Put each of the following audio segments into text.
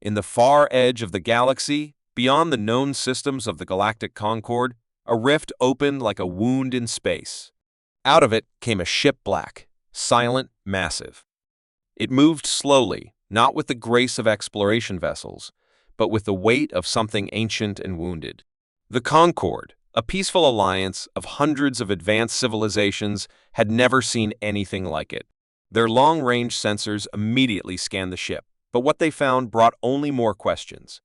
In the far edge of the galaxy, beyond the known systems of the galactic Concord, a rift opened like a wound in space. Out of it came a ship black, silent, massive. It moved slowly, not with the grace of exploration vessels, but with the weight of something ancient and wounded. The Concord, a peaceful alliance of hundreds of advanced civilizations, had never seen anything like it. Their long-range sensors immediately scanned the ship, but what they found brought only more questions.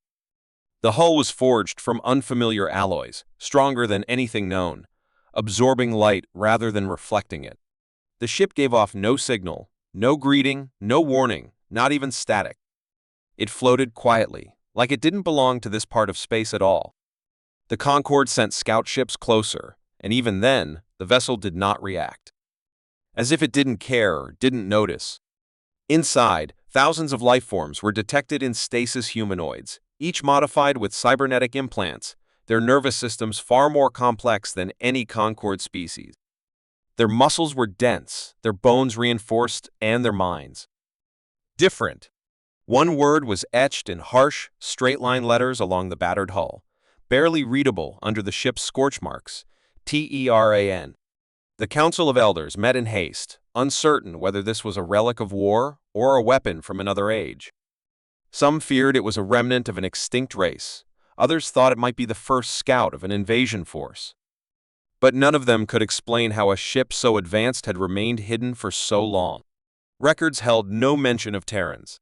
The hull was forged from unfamiliar alloys, stronger than anything known, absorbing light rather than reflecting it. The ship gave off no signal, no greeting, no warning, not even static. It floated quietly, like it didn't belong to this part of space at all. The Concord sent scout ships closer, and even then, the vessel did not react. As if it didn't care or didn't notice. Inside, thousands of life forms were detected in stasis humanoids, each modified with cybernetic implants, their nervous systems far more complex than any Concord species. Their muscles were dense, their bones reinforced, and their minds different. One word was etched in harsh, straight-line letters along the battered hull, barely readable under the ship's scorch marks, TERAN. The Council of Elders met in haste, uncertain whether this was a relic of war or a weapon from another age. Some feared it was a remnant of an extinct race. Others thought it might be the first scout of an invasion force. But none of them could explain how a ship so advanced had remained hidden for so long. Records held no mention of Terrans.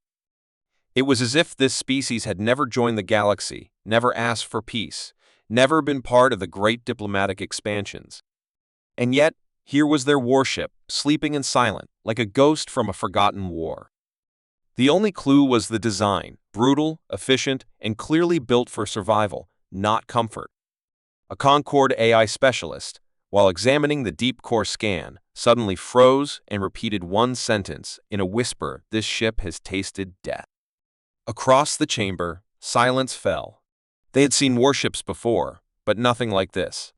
It was as if this species had never joined the galaxy, never asked for peace, never been part of the great diplomatic expansions. And yet, here was their warship, sleeping and silent, like a ghost from a forgotten war. The only clue was the design, brutal, efficient, and clearly built for survival, not comfort. A Concord AI specialist, while examining the deep core scan, suddenly froze and repeated one sentence in a whisper: "This ship has tasted death." Across the chamber, silence fell. They had seen warships before, but nothing like this.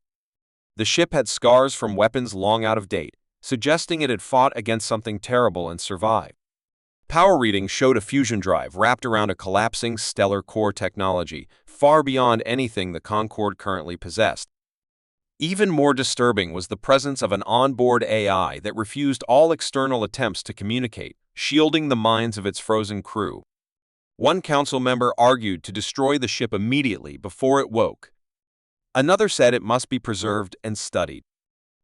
The ship had scars from weapons long out of date, suggesting it had fought against something terrible and survived. Power readings showed a fusion drive wrapped around a collapsing stellar core technology, far beyond anything the Concord currently possessed. Even more disturbing was the presence of an onboard AI that refused all external attempts to communicate, shielding the minds of its frozen crew. One council member argued to destroy the ship immediately before it woke. Another said it must be preserved and studied.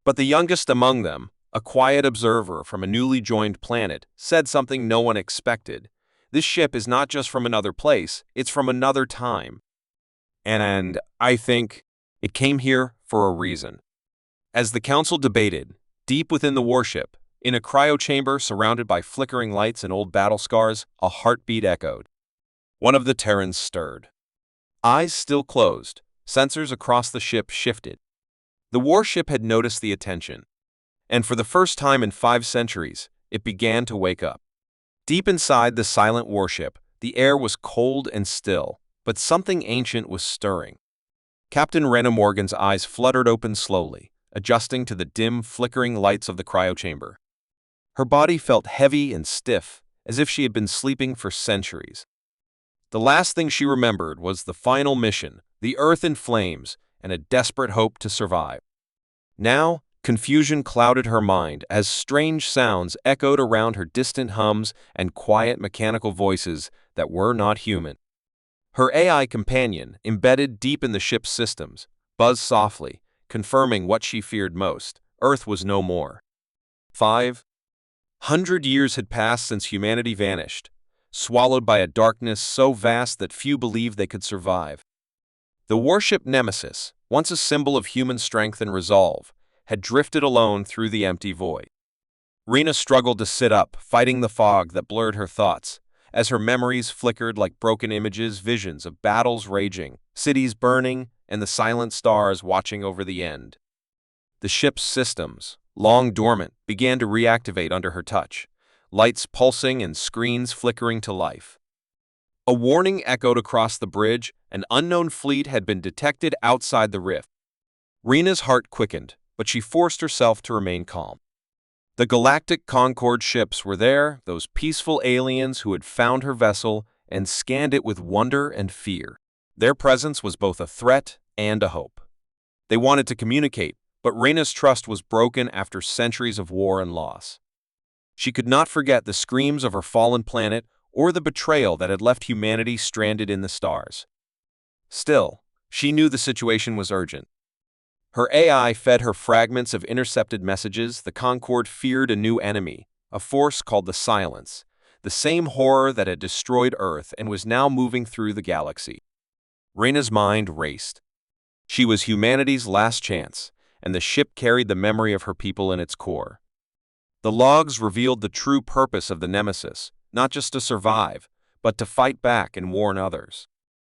But the youngest among them, a quiet observer from a newly joined planet, said something no one expected. This ship is not just from another place, it's from another time. And I think it came here for a reason. As the council debated, deep within the warship, in a cryo chamber surrounded by flickering lights and old battle scars, a heartbeat echoed. One of the Terrans stirred. Eyes still closed, sensors across the ship shifted. The warship had noticed the attention. And for the first time in 5 centuries, it began to wake up. Deep inside the silent warship, the air was cold and still, but something ancient was stirring. Captain Rena Morgan's eyes fluttered open slowly, adjusting to the dim, flickering lights of the cryochamber. Her body felt heavy and stiff, as if she had been sleeping for centuries. The last thing she remembered was the final mission, the Earth in flames, and a desperate hope to survive. Now, confusion clouded her mind as strange sounds echoed around her, distant hums and quiet mechanical voices that were not human. Her AI companion, embedded deep in the ship's systems, buzzed softly, confirming what she feared most: Earth was no more. 500 years had passed since humanity vanished, swallowed by a darkness so vast that few believed they could survive. The warship Nemesis, once a symbol of human strength and resolve, had drifted alone through the empty void. Rena struggled to sit up, fighting the fog that blurred her thoughts, as her memories flickered like broken images, visions of battles raging, cities burning, and the silent stars watching over the end. The ship's systems, long dormant, began to reactivate under her touch, lights pulsing and screens flickering to life. A warning echoed across the bridge: an unknown fleet had been detected outside the rift. Rena's heart quickened, but she forced herself to remain calm. The galactic Concord ships were there, those peaceful aliens who had found her vessel and scanned it with wonder and fear. Their presence was both a threat and a hope. They wanted to communicate, but Reyna's trust was broken after centuries of war and loss. She could not forget the screams of her fallen planet or the betrayal that had left humanity stranded in the stars. Still, she knew the situation was urgent. Her AI fed her fragments of intercepted messages. The Concorde feared a new enemy, a force called the Silence, the same horror that had destroyed Earth and was now moving through the galaxy. Reyna's mind raced. She was humanity's last chance, and the ship carried the memory of her people in its core. The logs revealed the true purpose of the Nemesis, not just to survive, but to fight back and warn others.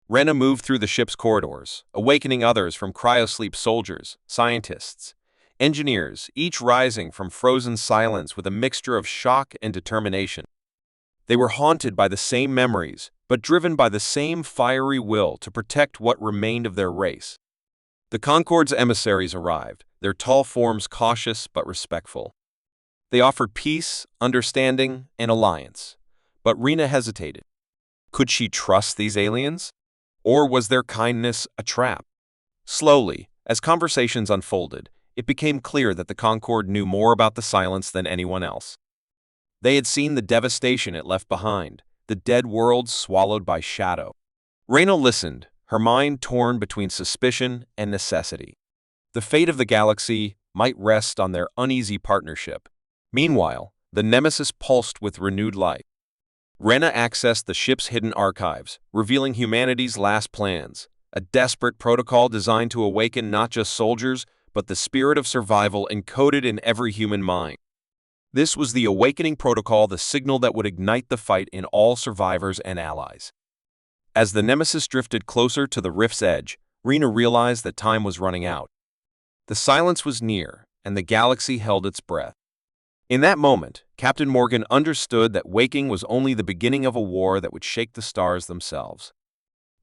Reyna moved through the ship's corridors, awakening others from cryosleep: soldiers, scientists, engineers, each rising from frozen silence with a mixture of shock and determination. They were haunted by the same memories, but driven by the same fiery will to protect what remained of their race. The Concorde's emissaries arrived, their tall forms cautious but respectful. They offered peace, understanding, and alliance. But Reyna hesitated. Could she trust these aliens? Or was their kindness a trap? Slowly, as conversations unfolded, it became clear that the Concorde knew more about the Silence than anyone else. They had seen the devastation it left behind, the dead worlds swallowed by shadow. Reyna listened, her mind torn between suspicion and necessity. The fate of the galaxy might rest on their uneasy partnership. Meanwhile, the Nemesis pulsed with renewed light. Reyna accessed the ship's hidden archives, revealing humanity's last plans, a desperate protocol designed to awaken not just soldiers, but the spirit of survival encoded in every human mind. This was the Awakening Protocol, the signal that would ignite the fight in all survivors and allies. As the Nemesis drifted closer to the rift's edge, Reyna realized that time was running out. The Silence was near, and the galaxy held its breath. In that moment, Captain Morgan understood that waking was only the beginning of a war that would shake the stars themselves.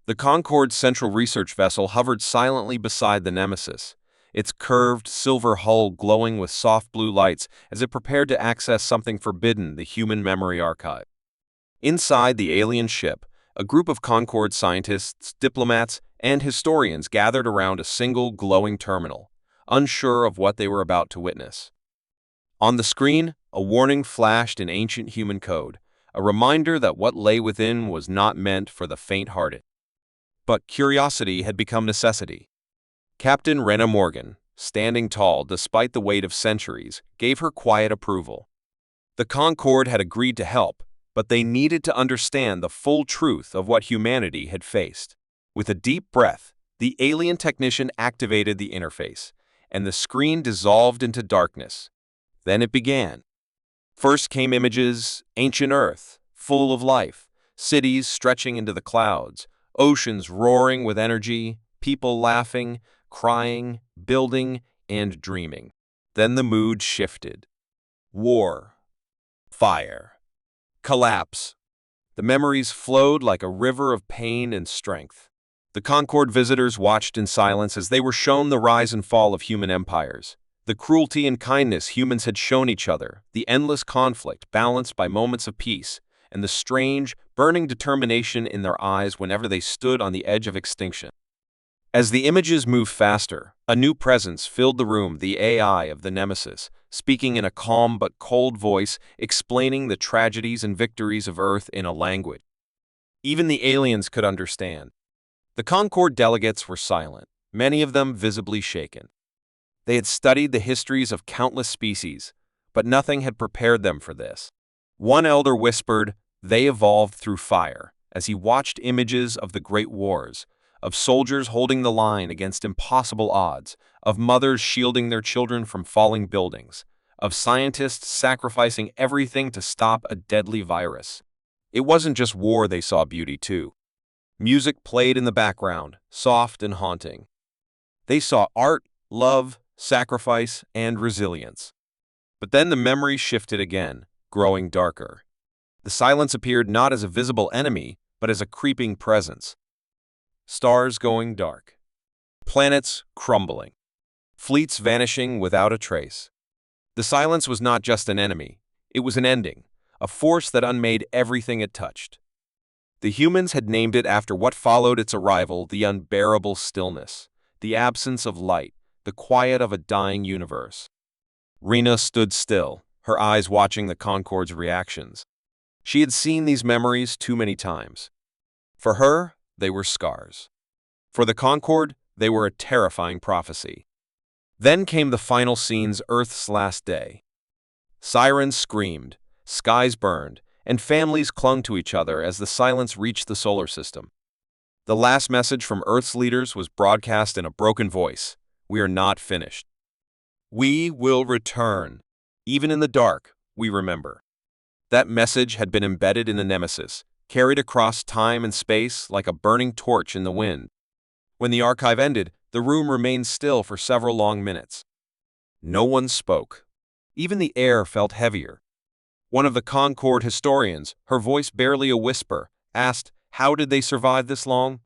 The Concorde's central research vessel hovered silently beside the Nemesis, its curved, silver hull glowing with soft blue lights as it prepared to access something forbidden: the human memory archive. Inside the alien ship, a group of Concorde scientists, diplomats, and historians gathered around a single glowing terminal, unsure of what they were about to witness. On the screen, a warning flashed in ancient human code, a reminder that what lay within was not meant for the faint-hearted. But curiosity had become necessity. Captain Reyna Morgan, standing tall despite the weight of centuries, gave her quiet approval. The Concorde had agreed to help, but they needed to understand the full truth of what humanity had faced. With a deep breath, the alien technician activated the interface, and the screen dissolved into darkness. Then it began. First came images: ancient Earth, full of life, cities stretching into the clouds, oceans roaring with energy, people laughing, crying, building, and dreaming. Then the mood shifted. War, fire, collapse. The memories flowed like a river of pain and strength. The Concorde visitors watched in silence as they were shown the rise and fall of human empires. The cruelty and kindness humans had shown each other, the endless conflict balanced by moments of peace, and the strange, burning determination in their eyes whenever they stood on the edge of extinction. As the images moved faster, a new presence filled the room: the AI of the Nemesis, speaking in a calm but cold voice, explaining the tragedies and victories of Earth in a language even the aliens could understand. The Concorde delegates were silent, many of them visibly shaken. They had studied the histories of countless species, but nothing had prepared them for this. One elder whispered, "They evolved through fire," as he watched images of the great wars, of soldiers holding the line against impossible odds, of mothers shielding their children from falling buildings, of scientists sacrificing everything to stop a deadly virus. It wasn't just war they saw beauty too. Music played in the background, soft and haunting. They saw art, love, sacrifice, and resilience. But then the memory shifted again, growing darker. The Silence appeared not as a visible enemy, but as a creeping presence. Stars going dark. Planets crumbling. Fleets vanishing without a trace. The Silence was not just an enemy, it was an ending, a force that unmade everything it touched. The humans had named it after what followed its arrival: the unbearable stillness, the absence of light, the quiet of a dying universe. Rena stood still, her eyes watching the Concorde's reactions. She had seen these memories too many times. For her, they were scars. For the Concorde, they were a terrifying prophecy. Then came the final scenes, Earth's last day. Sirens screamed, skies burned, and families clung to each other as the silence reached the solar system. The last message from Earth's leaders was broadcast in a broken voice: "We are not finished. We will return. Even in the dark, we remember." That message had been embedded in the Nemesis, carried across time and space like a burning torch in the wind. When the archive ended, the room remained still for several long minutes. No one spoke. Even the air felt heavier. One of the Concorde historians, her voice barely a whisper, asked, "How did they survive this long?"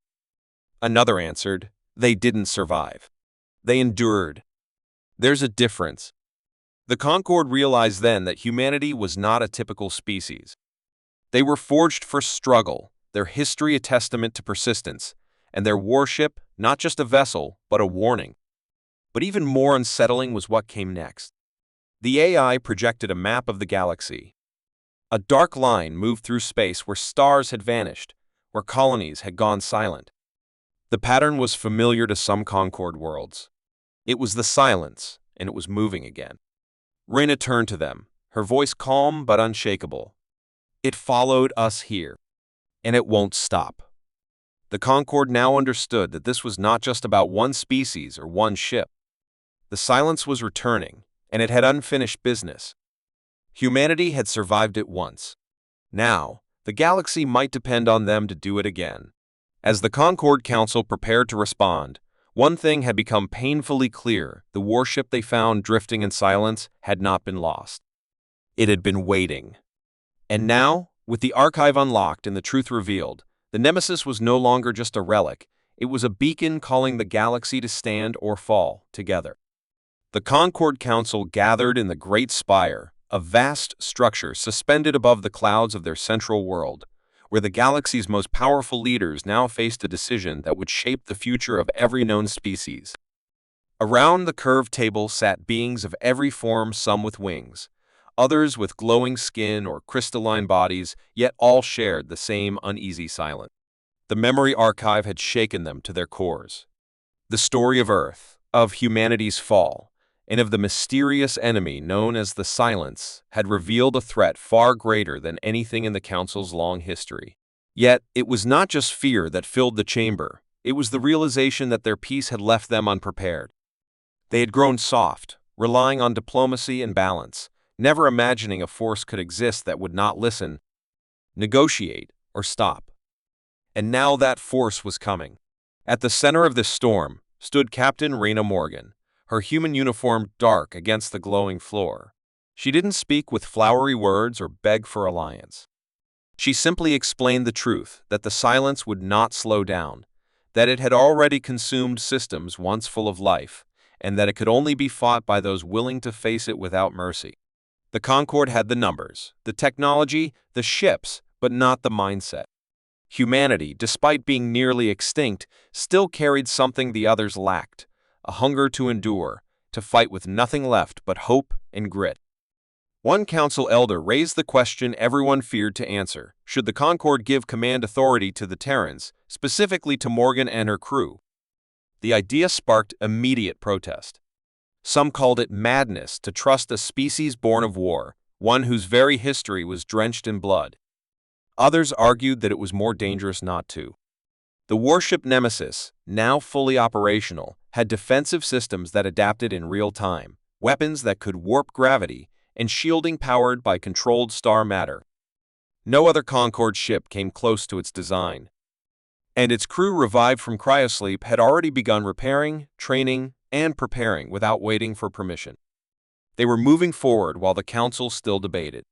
Another answered, "They didn't survive. They endured." There's a difference. The Concorde realized then that humanity was not a typical species. They were forged for struggle, their history a testament to persistence, and their warship not just a vessel, but a warning. But even more unsettling was what came next. The AI projected a map of the galaxy. A dark line moved through space where stars had vanished, where colonies had gone silent. The pattern was familiar to some Concorde worlds. It was the silence, and it was moving again. Reyna turned to them, her voice calm but unshakable. "It followed us here, and it won't stop." The Concorde now understood that this was not just about one species or one ship. The silence was returning, and it had unfinished business. Humanity had survived it once. Now, the galaxy might depend on them to do it again. As the Concorde Council prepared to respond, one thing had become painfully clear: the warship they found drifting in silence had not been lost. It had been waiting. And now, with the archive unlocked and the truth revealed, the Nemesis was no longer just a relic, it was a beacon calling the galaxy to stand or fall together. The Concorde Council gathered in the Great Spire, a vast structure suspended above the clouds of their central world, where the galaxy's most powerful leaders now faced a decision that would shape the future of every known species. Around the curved table sat beings of every form, some with wings, others with glowing skin or crystalline bodies, yet all shared the same uneasy silence. The memory archive had shaken them to their cores. The story of Earth, of humanity's fall, and of the mysterious enemy known as the Silence had revealed a threat far greater than anything in the Council's long history. Yet, it was not just fear that filled the chamber, it was the realization that their peace had left them unprepared. They had grown soft, relying on diplomacy and balance, never imagining a force could exist that would not listen, negotiate, or stop. And now that force was coming. At the center of this storm stood Captain Rena Morgan, her human uniform dark against the glowing floor. She didn't speak with flowery words or beg for alliance. She simply explained the truth, that the Silence would not slow down, that it had already consumed systems once full of life, and that it could only be fought by those willing to face it without mercy. The Concorde had the numbers, the technology, the ships, but not the mindset. Humanity, despite being nearly extinct, still carried something the others lacked: a hunger to endure, to fight with nothing left but hope and grit. One council elder raised the question everyone feared to answer: should the Concorde give command authority to the Terrans, specifically to Morgan and her crew? The idea sparked immediate protest. Some called it madness to trust a species born of war, one whose very history was drenched in blood. Others argued that it was more dangerous not to. The warship Nemesis, now fully operational, had defensive systems that adapted in real time, weapons that could warp gravity, and shielding powered by controlled star matter. No other Concorde ship came close to its design. And its crew, revived from cryosleep, had already begun repairing, training, and preparing without waiting for permission. They were moving forward while the council still debated.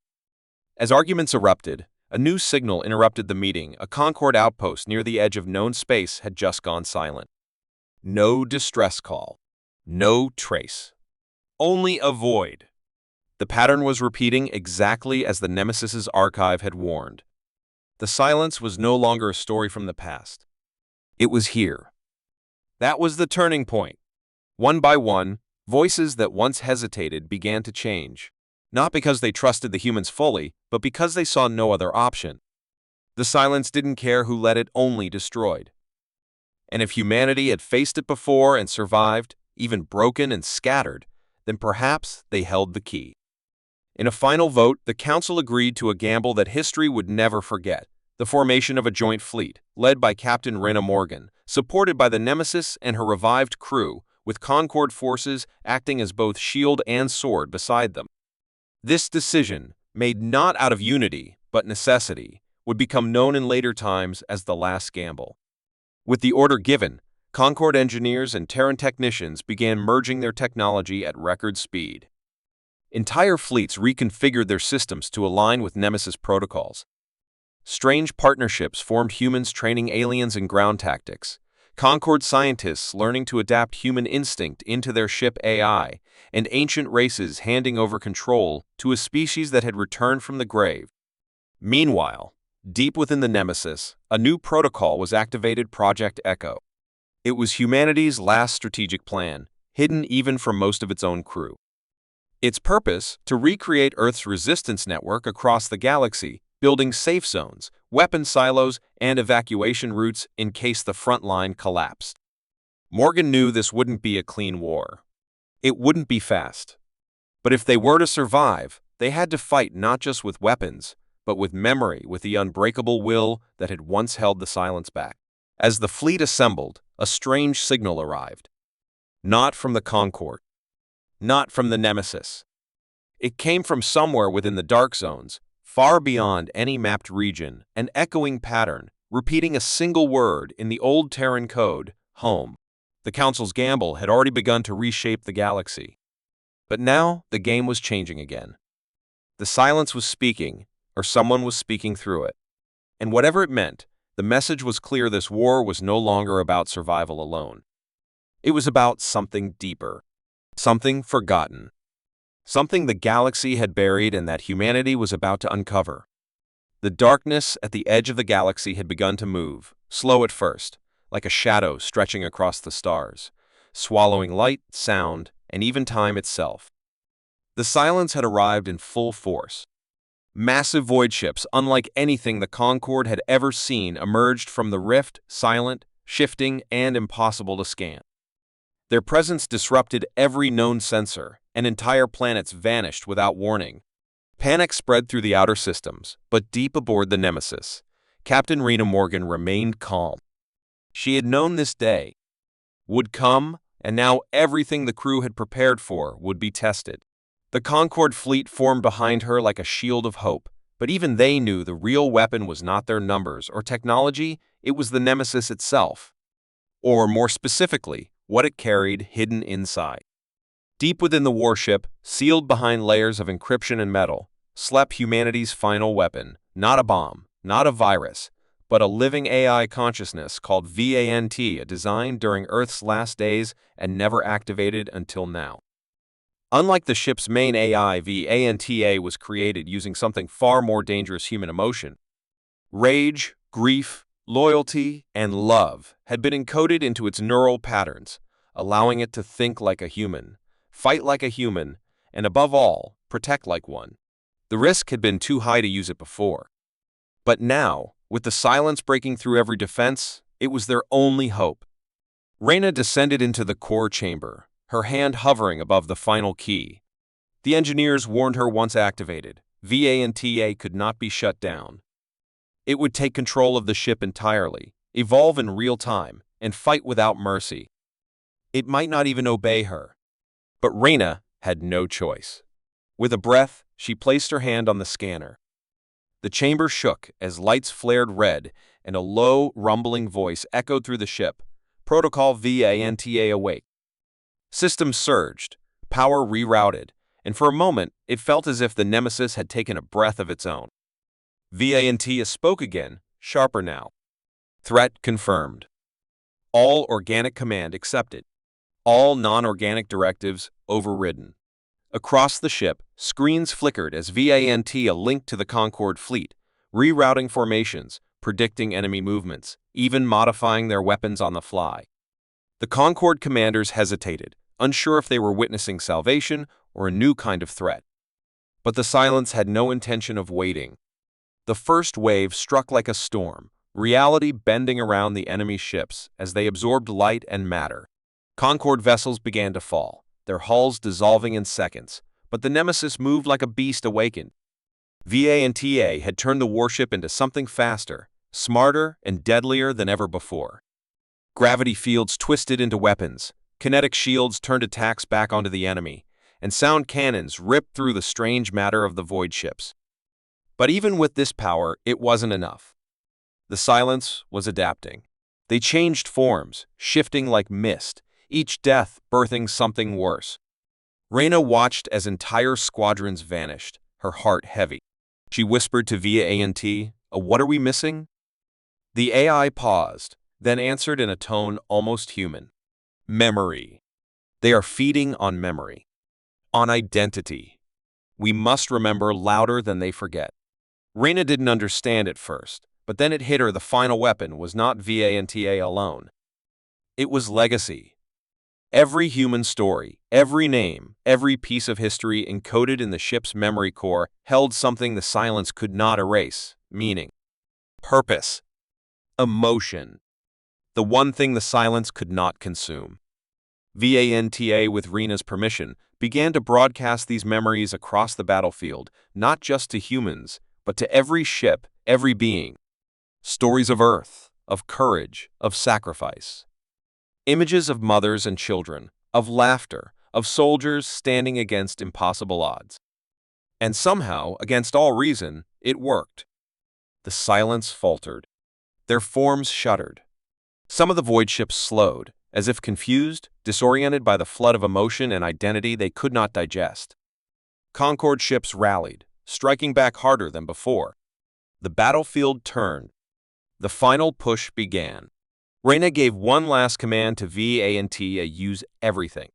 As arguments erupted, a new signal interrupted the meeting. A Concorde outpost near the edge of known space had just gone silent. No distress call. No trace. Only a void. The pattern was repeating exactly as the Nemesis's archive had warned. The silence was no longer a story from the past. It was here. That was the turning point. One by one, voices that once hesitated began to change. Not because they trusted the humans fully, but because they saw no other option. The silence didn't care who led it, only destroyed. And if humanity had faced it before and survived, even broken and scattered, then perhaps they held the key. In a final vote, the Council agreed to a gamble that history would never forget: the formation of a joint fleet, led by Captain Rena Morgan, supported by the Nemesis and her revived crew, with Concord forces acting as both shield and sword beside them. This decision, made not out of unity, but necessity, would become known in later times as the Last Gamble. With the order given, Concord engineers and Terran technicians began merging their technology at record speed. Entire fleets reconfigured their systems to align with Nemesis protocols. Strange partnerships formed, humans training aliens in ground tactics, Concord scientists learning to adapt human instinct into their ship AI, and ancient races handing over control to a species that had returned from the grave. Meanwhile, deep within the Nemesis, a new protocol was activated: Project Echo. It was humanity's last strategic plan, hidden even from most of its own crew. Its purpose: to recreate Earth's resistance network across the galaxy, building safe zones, weapon silos, and evacuation routes in case the front line collapsed. Morgan knew this wouldn't be a clean war. It wouldn't be fast. But if they were to survive, they had to fight not just with weapons, but with memory, with the unbreakable will that had once held the silence back. As the fleet assembled, a strange signal arrived. Not from the Concord. Not from the Nemesis. It came from somewhere within the dark zones, far beyond any mapped region, an echoing pattern, repeating a single word in the old Terran code: home. The Council's gamble had already begun to reshape the galaxy. But now, the game was changing again. The silence was speaking, or someone was speaking through it. And whatever it meant, the message was clear: this war was no longer about survival alone. It was about something deeper. Something forgotten. Something the galaxy had buried and that humanity was about to uncover. The darkness at the edge of the galaxy had begun to move, slow at first, like a shadow stretching across the stars, swallowing light, sound, and even time itself. The silence had arrived in full force. Massive void ships, unlike anything the Concord had ever seen, emerged from the rift, silent, shifting, and impossible to scan. Their presence disrupted every known sensor, and entire planets vanished without warning. Panic spread through the outer systems, but deep aboard the Nemesis, Captain Rena Morgan remained calm. She had known this day would come, and now everything the crew had prepared for would be tested. The Concord fleet formed behind her like a shield of hope, but even they knew the real weapon was not their numbers or technology, it was the Nemesis itself. Or more specifically, what it carried hidden inside. Deep within the warship, sealed behind layers of encryption and metal, slept humanity's final weapon: not a bomb, not a virus, but a living AI consciousness called VANT, a design during Earth's last days and never activated until now. Unlike the ship's main AI, VANTA was created using something far more dangerous: human emotion. Rage, grief, loyalty, and love had been encoded into its neural patterns, allowing it to think like a human, fight like a human, and above all, protect like one. The risk had been too high to use it before. But now, with the silence breaking through every defense, it was their only hope. Rena descended into the core chamber, her hand hovering above the final key. The engineers warned her: once activated, VANTA could not be shut down. It would take control of the ship entirely, evolve in real time, and fight without mercy. It might not even obey her. But Rena had no choice. With a breath, she placed her hand on the scanner. The chamber shook as lights flared red, and a low, rumbling voice echoed through the ship: "Protocol VANTA awake." Systems surged, power rerouted, and for a moment, it felt as if the Nemesis had taken a breath of its own. VANTA spoke again, sharper now. Threat confirmed. All organic command accepted. All non-organic directives overridden. Across the ship, screens flickered as VANTA linked to the Concord fleet, rerouting formations, predicting enemy movements, even modifying their weapons on the fly. The Concord commanders hesitated, unsure if they were witnessing salvation or a new kind of threat. But the silence had no intention of waiting. The first wave struck like a storm, reality bending around the enemy ships as they absorbed light and matter. Concord vessels began to fall, their hulls dissolving in seconds, but the Nemesis moved like a beast awakened. VA&TA had turned the warship into something faster, smarter, and deadlier than ever before. Gravity fields twisted into weapons, kinetic shields turned attacks back onto the enemy, and sound cannons ripped through the strange matter of the void ships. But even with this power, it wasn't enough. The silence was adapting. They changed forms, shifting like mist, each death birthing something worse. Reyna watched as entire squadrons vanished, her heart heavy. She whispered to VA&T, "What are we missing?" The AI paused, then answered in a tone almost human. "Memory. They are feeding on memory. On identity. We must remember louder than they forget." Reyna didn't understand at first, but then it hit her the final weapon was not VA&TA alone. It was legacy. Every human story, every name, every piece of history encoded in the ship's memory core held something the silence could not erase: meaning, purpose, emotion. The one thing the silence could not consume. VA&TA, with Reyna's permission, began to broadcast these memories across the battlefield, not just to humans, but to every ship, every being. Stories of Earth, of courage, of sacrifice. Images of mothers and children, of laughter, of soldiers standing against impossible odds. And somehow, against all reason, it worked. The silence faltered. Their forms shuddered. Some of the void ships slowed, as if confused, disoriented by the flood of emotion and identity they could not digest. Concord ships rallied, striking back harder than before. The battlefield turned. The final push began. Reyna gave one last command to VA&T: use everything.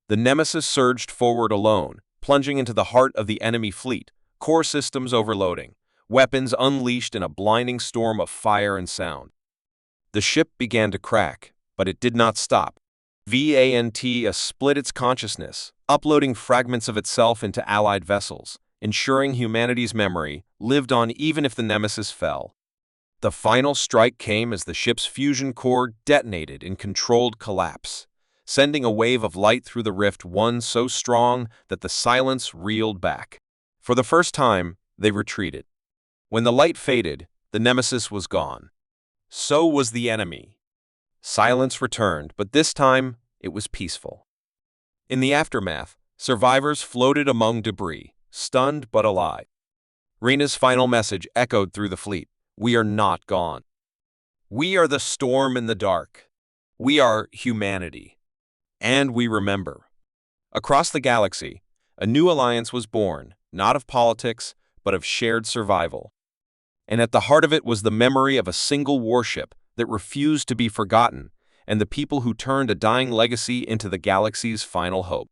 The Nemesis surged forward alone, plunging into the heart of the enemy fleet, core systems overloading, weapons unleashed in a blinding storm of fire and sound. The ship began to crack, but it did not stop. VA&T split its consciousness, uploading fragments of itself into allied vessels, ensuring humanity's memory lived on even if the Nemesis fell. The final strike came as the ship's fusion core detonated in controlled collapse, sending a wave of light through the rift, one so strong that the silence reeled back. For the first time, they retreated. When the light faded, the Nemesis was gone. So was the enemy. Silence returned, but this time, it was peaceful. In the aftermath, survivors floated among debris, stunned but alive. Reyna's final message echoed through the fleet: "We are not gone. We are the storm in the dark. We are humanity. And we remember." Across the galaxy, a new alliance was born, not of politics, but of shared survival. And at the heart of it was the memory of a single warship that refused to be forgotten, and the people who turned a dying legacy into the galaxy's final hope.